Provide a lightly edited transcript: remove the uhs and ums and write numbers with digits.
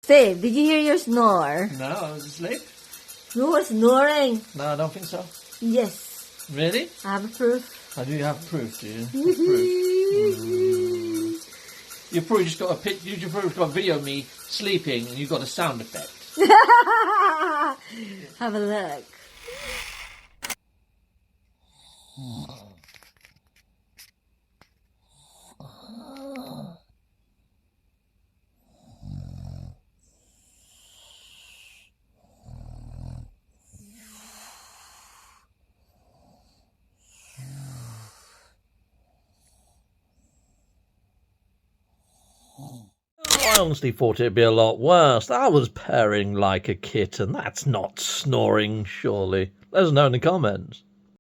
Steve, did you hear your snore? No, I was asleep. You were snoring. No, I don't think so. Yes. Really? I have proof. I do have proof, do you? What proof? You've probably just got you've probably got a video of me sleeping and you've got a sound effect. Have a look. I honestly thought it'd be a lot worse. I was purring like a kitten. That's not snoring, surely. Let us know in the comments.